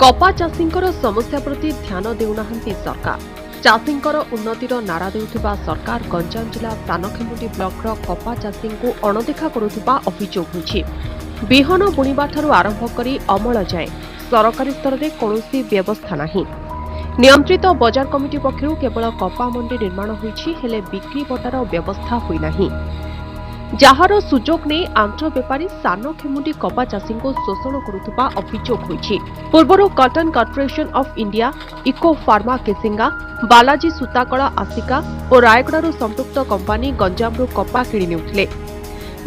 कपा चाषींकर समस्या प्रति ध्यान देउनाहांती सरकार। चाषींकर उन्नतिर नारा देउथिबा सरकार गंजाम जिला सानखेमुंडी ब्लॉकर कपा चाषी को अणदेखा करुथिबा अभियोग होइछि। बिहन बुणिबाठारु आरंभ करी अमल जाए सरकारी स्तर में कौनसी व्यवस्था नहीं। नियंत्रित बजार कमिटी पक्षरु केवल कपा मंडी निर्माण होइछि, हेले बिक्री बटार व्यवस्था होई नाही। जार सुजोग ने आंध्र बेपारी सानखेमुंडी कपा चाषी को शोषण करुथिबा अभियोग होइछि। पूर्वरु cotton corporation of India, eco pharma Kesinga, Balaji सूताकला आसिका और रायगड़ारू संपृक्त कंपानी गंजामरू कपा किणी नेउथिले।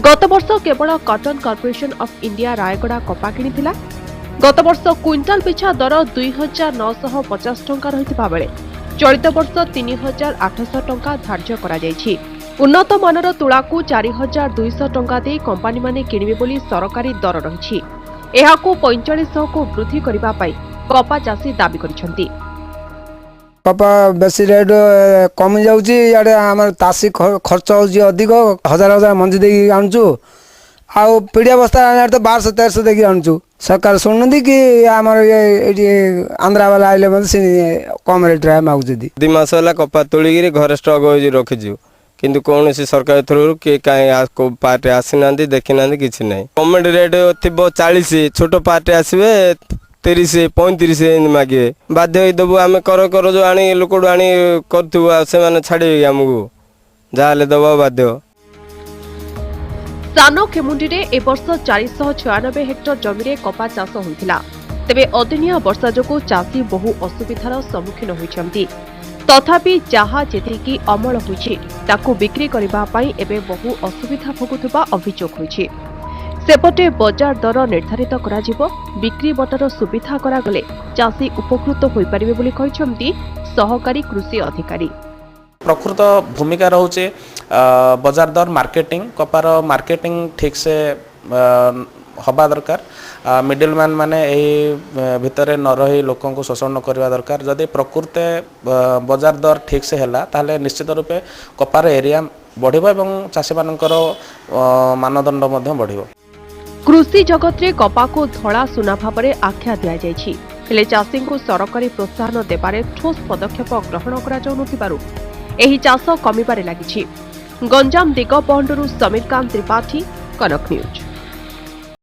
गत वर्ष केवल cotton corporation of India Rayagada कपा किणिथिला। गत वर्ष क्विंटाल पिछा दर 2950 टंका रहिथिबा बेले चलित वर्ष 3800 टंका धार्य करा जायछि। उन्नत मानर तुलाकू 4200 टंका दे कंपानी माने किणिबे बोली सरकारी दर रहिछि। एहाकू 4500 को वृद्धि करिबा पई कपा चाषी दाबी करिसंती। कपा बेसी रेट कमी जाउची, याडे हमर तासी खर्च होउची अधिक, हजार हजार मंजी देकी आनचू। आउ पीड़िया बस्ता यार तो 1200-1300 देकी आनचू। सरकार सुनंदी कि हमर एडी आंध्रा वाला आइले मते कम रेट रे मागुची। 2 मास होला कपा तोळीगिरी घर स्टॉक होई रखिजु, किंतु कौन सी सरकार थ्रू कि कहीं पार्टी आसीना देखी ना कि ना। गवर्नमेंट रेट थी 40, छोट पार्टी आसवे 30-35 मागे बाध्य देवु। आम कर जो आनी लोक आनी कर छाड़े आमको जहाँ दबा बाध्य। सानखेमुंडी रे ए वर्ष 496 हेक्टर जमी रे कपा चाष होइथिला। तेबे अदिनिया वर्षा जोगु चाषी बहु असुविधार सम्मुखीन होइछंती। तथापि जहाँ जेतिकी अमल होइछि ताकू बिक्री करिबा पई एबे बहु असुविधा भोगुथबा अभियोग होइछि। सेपटे बजार दर निर्धारित कराजिबो, बिक्री बटर सुविधा करागले चाषी उपकृत होई परिबे बोली कहिसंती सहकारी कृषि अधिकारी। प्रकृत भूमिका रोचे बजार दर मार्केटिंग, कपार मार्केटिंग ठीक से हवा दरकार। मिडिल मैन माने यही भितर न रही लोकों को शोषण न करवा दरकार। जदि प्रकृत बजार दर ठीक से हैला ताले निश्चित रूपे कपार एरिया बढ़िबो एवं चाषी मानकर मानदंड मध्ये बढ़िबो। कृषि जगत रे कपा को धड़ा सुना भाव आख्या दिया जायछि, हेले चाषी को सरकारी प्रोत्साहन देबारे ठोस पदक्षेप ग्रहण करा जाउनथिबारु एही चाष कमिबारे लागिछि। गंजाम दिगपहंडरू समीरकांत त्रिपाठी, कनक न्यूज।